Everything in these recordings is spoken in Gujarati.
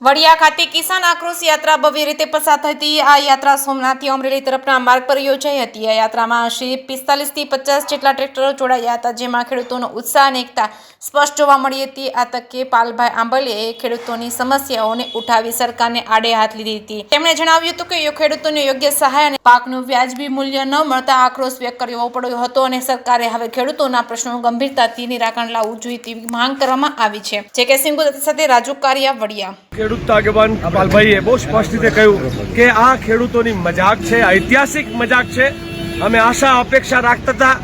વડિયા ખાતે કિસાન આક્રોશ યાત્રા ભવ્ય રીતે પસાર થતી આ યાત્રા સોમનાથથી અમરેલી તરફના માર્ગ પર યોજાઈ હતી। આ યાત્રામાં આશરે 45 થી 50 જેટલા ટ્રેક્ટરો જોડાયા હતા, જેમાં ખેડૂતોનો ઉત્સાહ અને એકતા સ્પષ્ટ જોવા મળી હતી। આ તકે પાલભાઈ આંબલિયાએ ખેડૂતોની સમસ્યાઓને ઉઠાવી સરકારને આડે હાથ લીધી હતી। તેમણે જણાવ્યું હતું કે ખેડૂતોને યોગ્ય સહાય અને પાકનું વ્યાજબી મૂલ્ય ન મળતા આક્રોશ વ્યક્ત કરવો પડ્યો હતો અને સરકારે હવે ખેડૂતોના પ્રશ્નો ગંભીરતાથી નિરાકરણ લાવવું જોઈએ તેવી માંગ કરવામાં આવી છે। જે કે સિંગુ સાથે રાજુ કારિયા વડિયા। ખેડૂત આગેવાન પાલભાઈએ બહુ સ્પષ્ટ રીતે કહ્યું કે આ ખેડૂતોની મજાક છે, ઐતિહાસિક મજાક છે। અમે આશા અપેક્ષા રાખતા હતા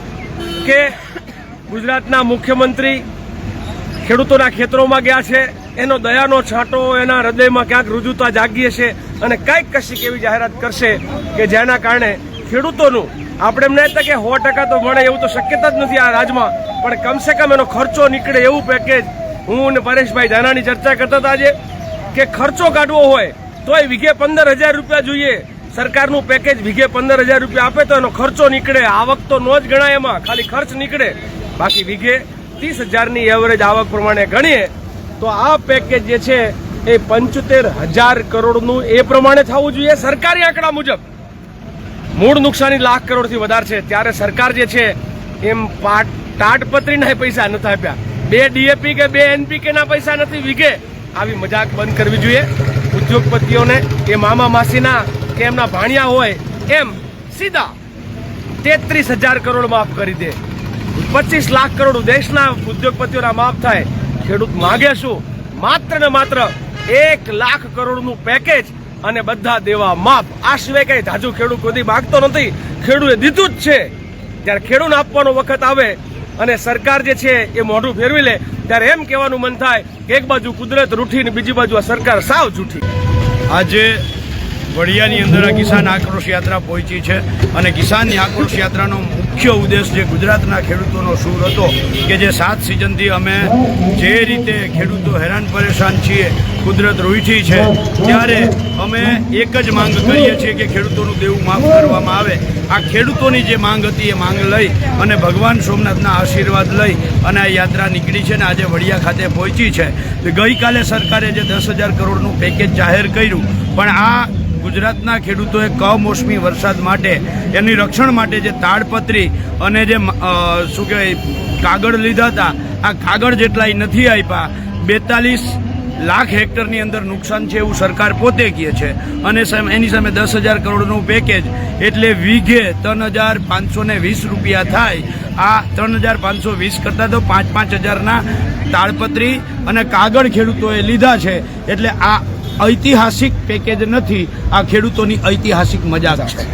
કે ગુજરાતના મુખ્યમંત્રી ખેડૂતોના ખેતરોમાં ગયા છે, એનો દયાનો છાંટો એના હૃદયમાં ક્યાંક રુજુતા જાગી હશે અને કંઈક કશીક એવી જાહેરાત કરશે કે જેના કારણે ખેડૂતોનું આપણે એમ નહીં કે 100% તો મળે એવું તો શક્યતા જ નથી આ રાજમાં, પણ કમસે કમ એનો ખર્ચો નીકળે એવું પેકેજ હું અને પરેશભાઈ ધાનાની ચર્ચા કરતા હતા આજે કે ખર્ચો કાઢવો હોય તોય વીઘે 15,000 રૂપિયા જોઈએ। સરકારનું પેકેજ વીઘે 15,000 રૂપિયા આપે તો એનો ખર્ચો નીકળે, આવક તો નો જ ગણાય, એમાં ખાલી ખર્ચ નીકળે, બાકી વીઘે 30,000ની એવરેજ આવક પ્રમાણે ગણીએ તો આ પેકેજ જે છે એ 75,000 કરોડનું એ પ્રમાણે થવું જોઈએ। સરકારી આંકડા મુજબ મૂળ નુકસાની લાખ કરોડથી વધારે છે, ત્યારે સરકાર જે છે એમ તાડપત્રીના પૈસા નથી આપ્યા, 2 DAP કે 2 NPK ના પૈસા નથી વીઘે। આવી મજાક બંધ કરવી જોઈએ। ઉદ્યોગપતિઓને એ મામા માસીના કે એમના ભાણિયા હોય એમ સીધા 33,000 કરોડ માફ કરી દે, 25 લાખ કરોડ દેશના ઉદ્યોગપતિઓના માફ થાય। ખેડૂત માગે શું? માત્ર ને માત્ર 1 લાખ કરોડનું પેકેજ અને બધા દેવા માફ। આ સિવાય કઈ ધાજુ ખેડૂત કોઈ માગતો નથી, ખેડૂતે દીધું જ છે। જ્યારે ખેડૂતને આપવાનો વખત આવે અને સરકાર જે છે એ મોઢું ફેરવી લે ત્યારે એમ કહેવાનું મન થાય કે એક બાજુ કુદરત રૂઠી ને બીજી બાજુ આ સરકાર સાવ જૂઠી। આજે વડિયાની અંદર આ કિસાન આક્રોશ યાત્રા પહોંચી છે અને કિસાનની આક્રોશ યાત્રાનો મુખ્ય ઉદ્દેશ જે ગુજરાતના ખેડૂતોનો સૂર હતો કે જે 7 સિઝનથી અમે જે રીતે ખેડૂતો હેરાન પરેશાન છીએ, કુદરત રૂઠી છે, ત્યારે અમે એક જ માંગ કરીએ છીએ કે ખેડૂતોનું દેવું માફ કરવામાં આવે। આ ખેડૂતોની જે માંગ હતી એ માંગ લઈ અને ભગવાન સોમનાથના આશીર્વાદ લઈ અને આ યાત્રા નીકળી છે ને આજે વડિયા ખાતે પહોંચી છે। ગઈકાલે સરકારે જે 10,000 કરોડનું પેકેજ જાહેર કર્યું, પણ આ ગુજરાતના ખેડૂતોએ કમોસમી વરસાદ માટે એની રક્ષણ માટે જે તાડપત્રી અને જે શું કહેવાય કાગળ લીધા હતા, આ કાગળ જેટલાય નથી આપ્યા। 42 લાખ હેક્ટરની અંદર નુકસાન છે એવું સરકાર પોતે કહે છે અને એની સામે 10,000 કરોડનું પેકેજ એટલે વીઘે 3,520 રૂપિયા થાય। આ 3,520 કરતાં તો 5,000ના તાડપત્રી અને કાગળ ખેડૂતોએ લીધા છે, એટલે આ ઐતિહાસિક પેકેજ નથી, આ ખેડૂતોની ઐતિહાસિક મજાક છે।